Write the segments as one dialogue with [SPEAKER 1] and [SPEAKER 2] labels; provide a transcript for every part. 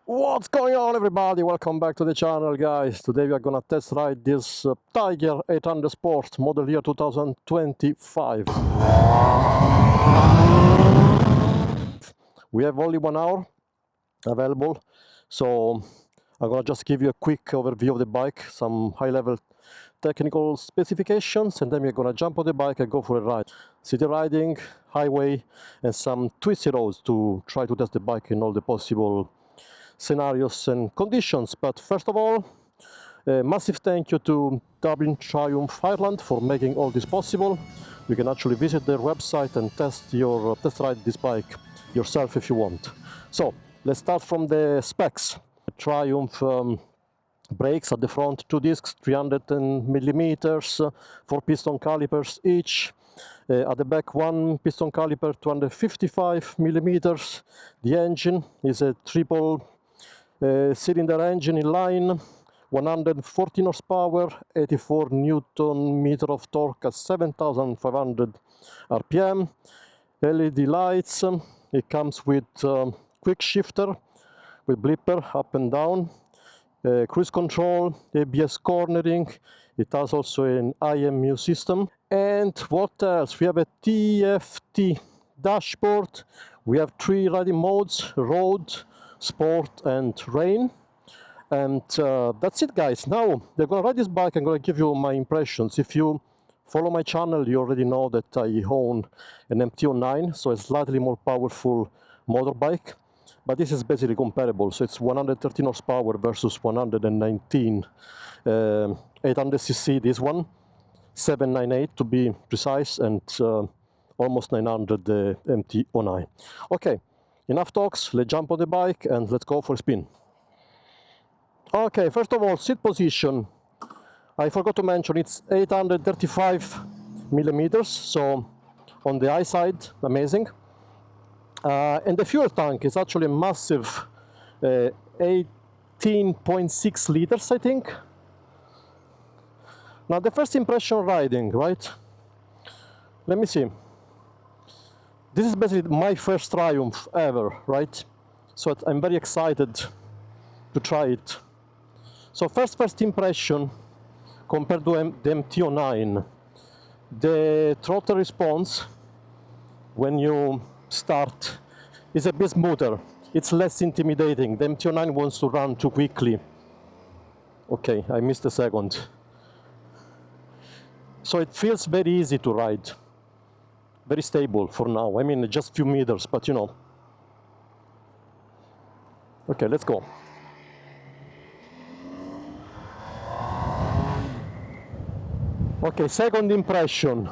[SPEAKER 1] What's going on, everybody? Welcome back to the channel, guys. Today we are gonna test ride this Tiger 800 Sport model year 2025. We have only 1 hour available, so I'm gonna just give you a quick overview of the bike, some high-level technical specifications, and then we're gonna jump on the bike and go for a ride. City riding, highway, and some twisty roads to try to test the bike in all the possible scenarios and conditions. But first of all, a massive thank you to Dublin Triumph Ireland for making all this possible. You can actually visit their website and test ride this bike yourself if you want. So let's start from the specs. Triumph brakes at the front, 2 discs, 300 millimeters, 4 piston calipers each. At the back, 1 piston caliper, 255 millimeters. The engine is a triple cylinder engine in line, 114 horsepower, 84 newton meter of torque at 7,500 RPM. LED lights. It comes with quick shifter with blipper up and down, cruise control, ABS cornering. It has also an IMU system. And what else? We have a TFT dashboard. We have 3 riding modes: road, sport, and rain. And that's it, guys. Now they're gonna ride this bike. I'm gonna give you my impressions. If you follow my channel, you already know that I own an MT-09, so a slightly more powerful motorbike, but this is basically comparable. So it's 113 horsepower versus 119 800cc, this one 798 to be precise, and almost 900 the MT-09. Okay, enough talks. Let's jump on the bike and let's go for a spin. Okay, first of all, seat position. I forgot to mention it's 835 millimeters, so on the high side, amazing. And the fuel tank is actually a massive 18.6 liters, I think. Now, the first impression riding, right? Let me see. This is basically my first Triumph ever, right? So I'm very excited to try it. So first impression compared to the MT-09, the throttle response when you start is a bit smoother. It's less intimidating. The MT-09 wants to run too quickly. Okay, I missed a second. So it feels very easy to ride. Very stable for now. I mean, just a few meters, but you know. Okay, let's go. Okay, second impression.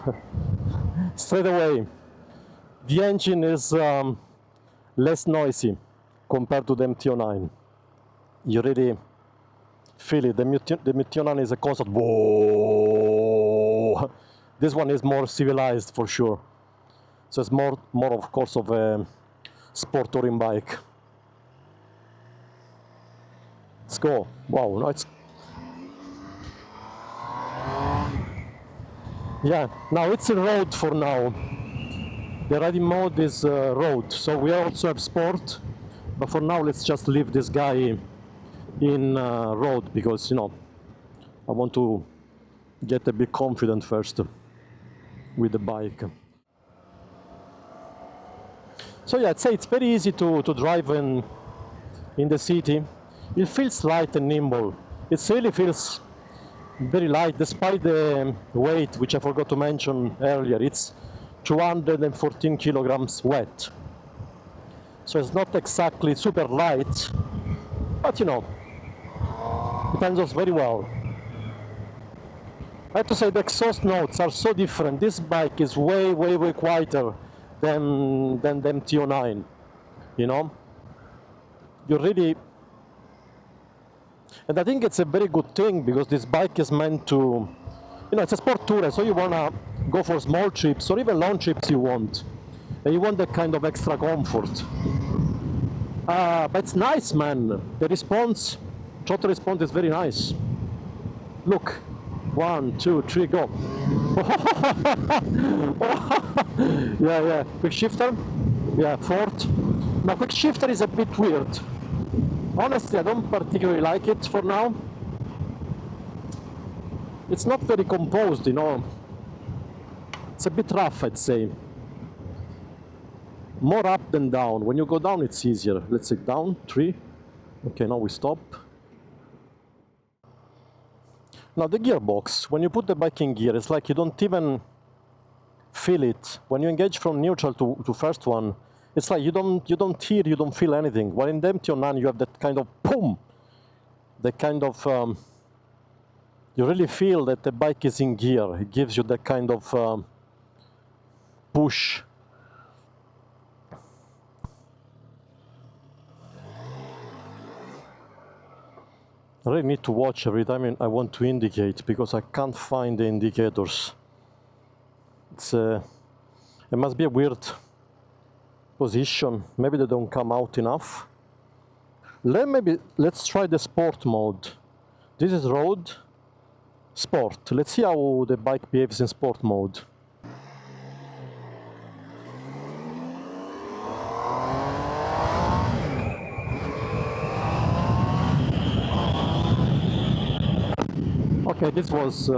[SPEAKER 1] Straight away, the engine is less noisy compared to the MT-09. You really feel it. The MT-09 is a constant whoa. This one is more civilized for sure. So it's more of course of a sport touring bike. Let's go. Wow, no, it's yeah. Now it's a road for now. The riding mode is road, so we also have sport, but for now let's just leave this guy in road because, you know, I want to get a bit confident first with the bike. So yeah, I'd say it's very easy to drive in the city. It feels light and nimble. It really feels very light despite the weight, which I forgot to mention earlier. It's 214 kilograms wet. So it's not exactly super light, but you know, it handles very well. I have to say the exhaust notes are so different. This bike is way quieter than the MT-09, you know? You really... And I think it's a very good thing because this bike is meant to... You know, it's a sport tourer, so you wanna go for small trips or even long trips you want. And you want that kind of extra comfort. But it's nice, man. The response, throttle response is very nice. Look, 1, 2, 3, go. Yeah. Quick shifter. Yeah, fourth. Now, quick shifter is a bit weird. Honestly, I don't particularly like it for now. It's not very composed, you know. It's a bit rough, I'd say. More up than down. When you go down, it's easier. Let's say down, 3. Okay, now we stop. Now the gearbox, when you put the bike in gear, it's like you don't even feel it. When you engage from neutral to first one, it's like you don't hear, you don't feel anything. While in the MT-09 you have that kind of boom, that kind of you really feel that the bike is in gear. It gives you that kind of push. I really need to watch every time I want to indicate because I can't find the indicators. It must be a weird position. Maybe they don't come out enough. Let's try the sport mode. This is road, sport. Let's see how the bike behaves in sport mode. Okay, this was,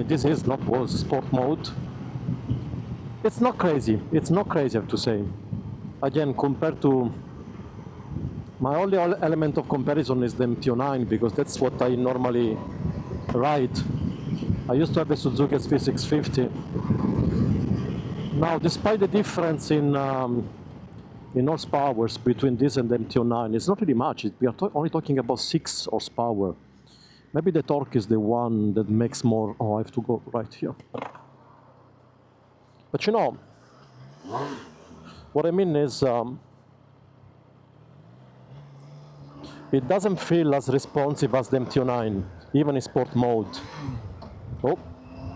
[SPEAKER 1] this is not was sport mode. It's not crazy. It's not crazy, I have to say. Again, compared to my only element of comparison is the MT-09 because that's what I normally ride. I used to have the Suzuki SV650. Now, despite the difference in horsepowers between this and the MT-09, it's not really much. We are only talking about 6 horsepower. Maybe the torque is the one that makes more. Oh, I have to go right here. But you know, what I mean is, it doesn't feel as responsive as the MT-09, even in sport mode. Oh,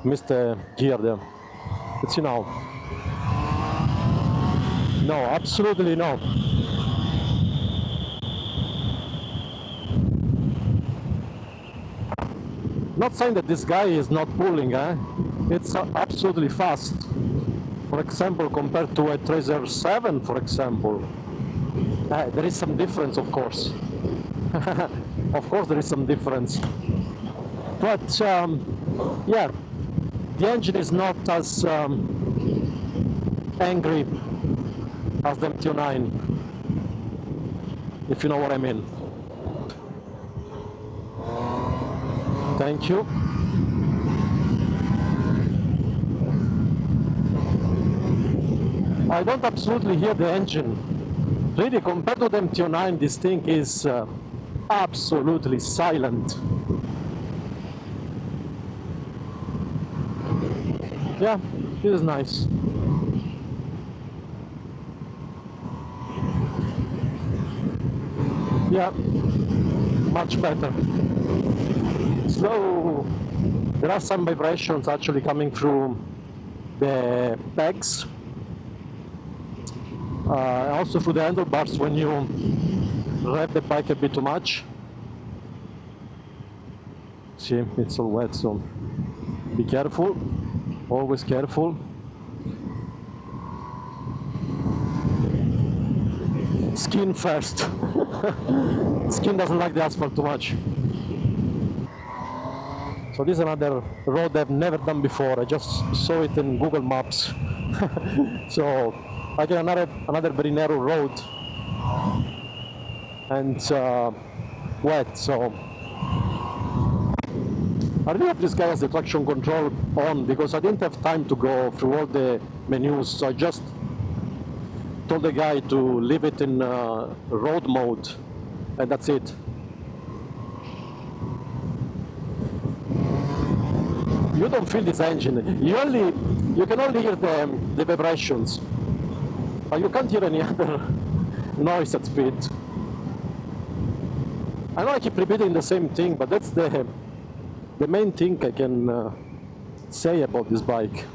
[SPEAKER 1] missed the gear there. Let's see now. No, absolutely no. Not saying that this guy is not pulling, eh? It's absolutely fast. For example, compared to a Tracer 7, for example. There is some difference, of course. Of course there is some difference. But, yeah, the engine is not as angry as the MT-09, if you know what I mean. Thank you. I don't absolutely hear the engine. Really, compared to the MT-09, this thing is absolutely silent. Yeah, it is nice. Yeah, much better. Slow. There are some vibrations actually coming through the pegs. Also through the handlebars when you rev the bike a bit too much. See, it's all wet, so be careful. Always careful. Skin first. Skin doesn't like the asphalt too much. So this is another road I've never done before. I just saw it in Google Maps. So again, another very narrow road and wet. So I really hope this guy has the traction control on because I didn't have time to go through all the menus. So I just told the guy to leave it in road mode, and that's it. You don't feel this engine. You can only hear the vibrations, but you can't hear any other noise at speed. I know I keep repeating the same thing, but that's the main thing I can say about this bike.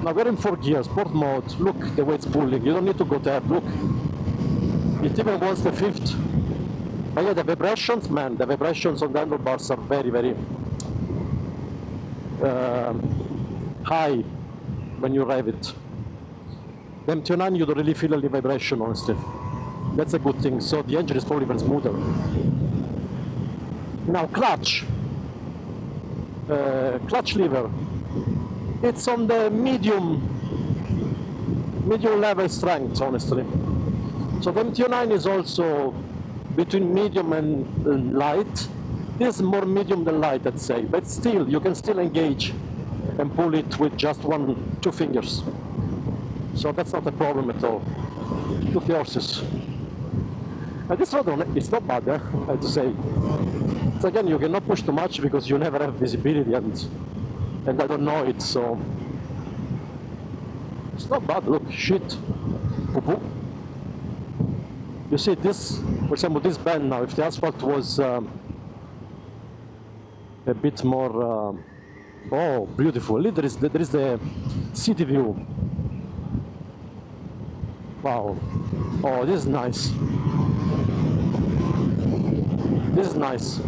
[SPEAKER 1] Now we're in 4th gear, sport mode. Look the way it's pulling. You don't need to go there. Look, it even wants the 5th. But yeah, the vibrations, man, the vibrations on the handlebars are very, very high when you rev it. The MT-09, you don't really feel any vibration, honestly. That's a good thing. So the engine is probably very smoother. Now clutch. Clutch lever. It's on the medium level strength, honestly. So the MT09 is also between medium and light. This is more medium than light, I'd say, but still, you can still engage and pull it with just 2 fingers. So that's not a problem at all. Look the horses. And this road, it's not bad, I have to say. So again, you cannot push too much because you never have visibility, and I don't know it, so it's not bad. Look, shit. Poo-poo. You see this, for example, this bend now, if the asphalt was a bit more, oh, beautiful. There is the city view. Wow. Oh, this is nice. This is nice.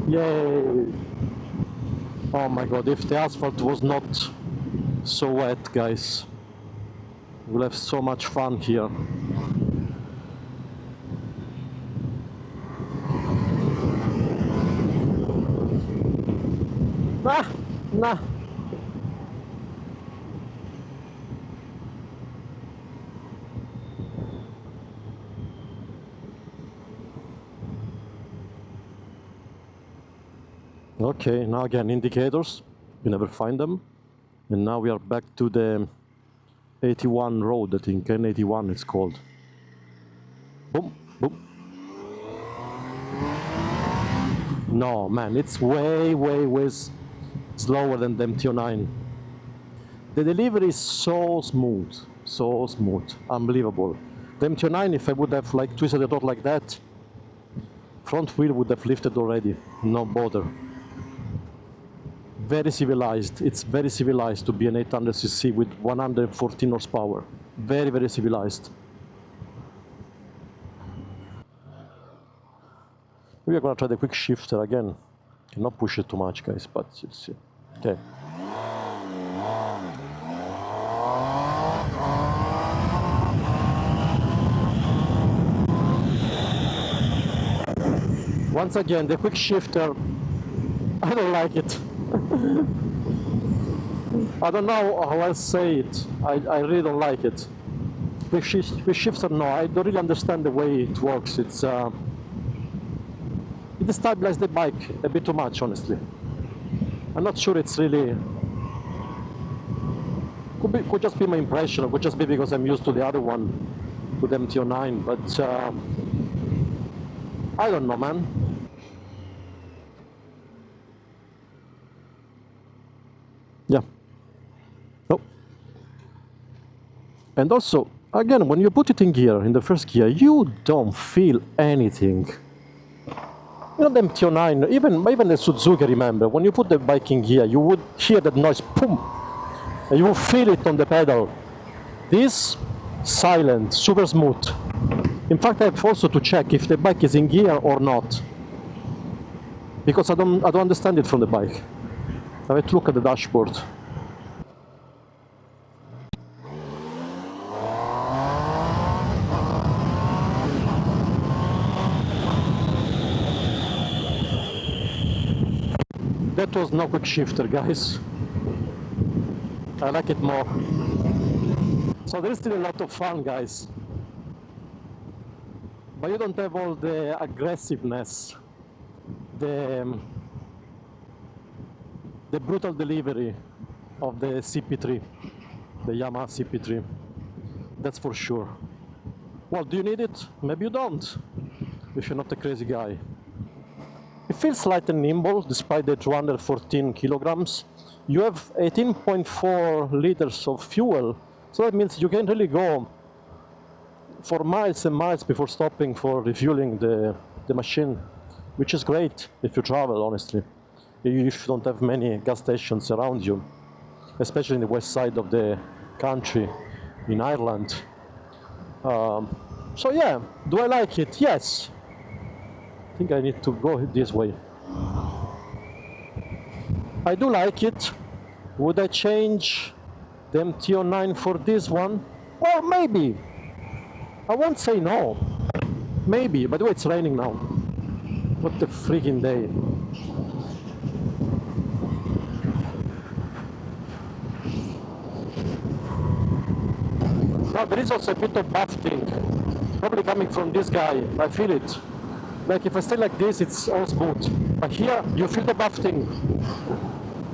[SPEAKER 1] Yay. Oh my god, if the asphalt was not so wet, guys, we'll have so much fun here. Nah. Okay, now again, indicators, you never find them. And now we are back to the 81 road, I think, N81 it's called. Boom, boom. No, man, it's way slower than the MT09. The delivery is so smooth, unbelievable. The MT09, if I would have like twisted the door like that, front wheel would have lifted already, no bother. Very civilized. It's very civilized to be an 800cc with 114 horsepower. Very civilized. We are gonna try the quick shifter again. Cannot push it too much, guys, but it's okay. Once again, the quick shifter, I don't like it. I don't know how else say it. I really don't like it. Quick shifter, no, I don't really understand the way it works. It destabilizes the bike a bit too much, honestly. I'm not sure it's really... Could just be my impression, or could just be because I'm used to the other one, to the MT09, but I don't know, man. Yeah. Oh. And also, again, when you put it in gear, in the first gear, you don't feel anything. You know, the MT09, even the Suzuki, remember, when you put the bike in gear, you would hear that noise, boom, and you will feel it on the pedal. This, silent, super smooth. In fact, I have also to check if the bike is in gear or not, because I don't understand it from the bike. I have to look at the dashboard. That was no quick shifter, guys. I like it more. So there is still a lot of fun, guys. But you don't have all the aggressiveness, the brutal delivery of the CP3, the Yamaha CP3. That's for sure. Well, do you need it? Maybe you don't, if you're not a crazy guy. It feels light and nimble despite the 214 kilograms. You have 18.4 liters of fuel, so that means you can really go for miles and miles before stopping for refueling the machine, which is great if you travel, honestly. If you don't have many gas stations around you, especially in the west side of the country, in Ireland. So yeah, do I like it? Yes. I think I need to go this way. I do like it. Would I change the MT09 for this one? Well, maybe. I won't say no. Maybe. By the way, it's raining now. What the freaking day. Now there is also a bit of buffeting. Probably coming from this guy. I feel it. Like if I stay like this, it's all smooth. But here, you feel the buffeting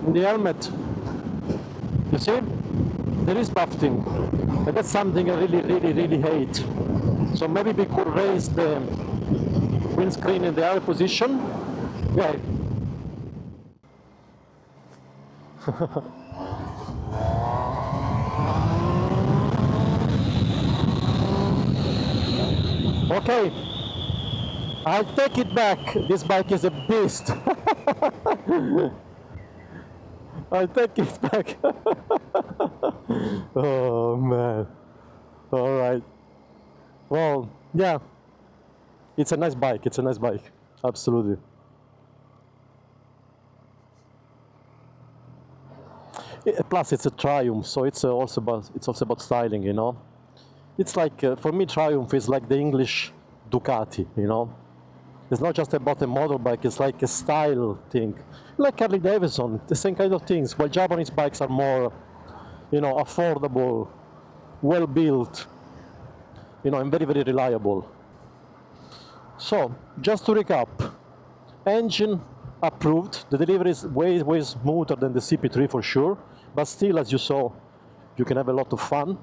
[SPEAKER 1] in the helmet. You see? There is buffeting. And that's something I really hate. So maybe we could raise the windscreen in the other position. Yeah. Okay. I'll take it back. This bike is a beast. I'll take it back. Oh man. All right. Well, yeah. It's a nice bike. It's a nice bike. Absolutely. Plus, it's a Triumph, so it's also about styling, you know. It's like for me, Triumph is like the English Ducati, you know. It's not just about a motorbike, it's like a style thing. Like Harley Davidson, the same kind of things. While Japanese bikes are more, you know, affordable, well built, you know, and very reliable. So, just to recap, engine approved. The delivery is way smoother than the CP3 for sure, but still, as you saw, you can have a lot of fun.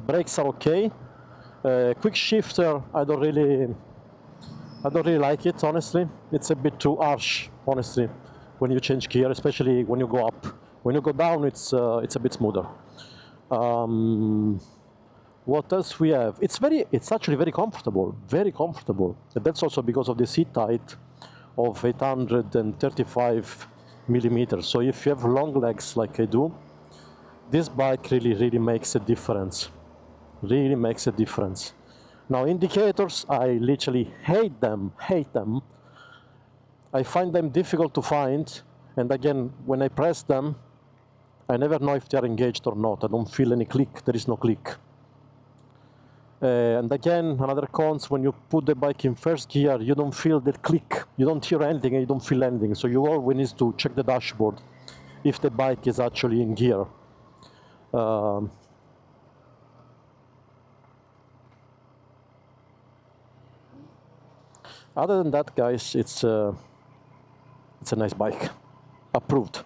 [SPEAKER 1] Brakes are okay. Quick shifter, I don't really like it, honestly. It's a bit too harsh, honestly, when you change gear, especially when you go up. When you go down, it's a bit smoother. What else we have? It's actually very comfortable, And that's also because of the seat height of 835 millimeters. So if you have long legs like I do, this bike really makes a difference. Really makes a difference. Now indicators, I literally hate them. I find them difficult to find, and again, when I press them, I never know if they are engaged or not. I don't feel any click, there is no click. And again, another cons, when you put the bike in first gear, you don't feel the click. You don't hear anything and you don't feel anything. So you always need to check the dashboard if the bike is actually in gear. Other than that, guys, it's a nice bike. Approved.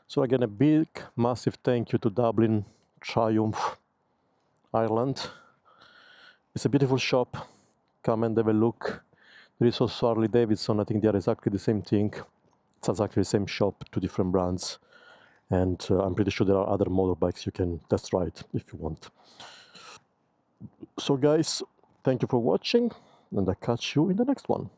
[SPEAKER 1] So again, a big, massive thank you to Dublin Triumph, Ireland. It's a beautiful shop. Come and have a look. There is also Harley Davidson. I think they are exactly the same thing. It's exactly the same shop, two different brands. And I'm pretty sure there are other motorbikes you can test ride if you want. So guys, thank you for watching, and I'll catch you in the next one.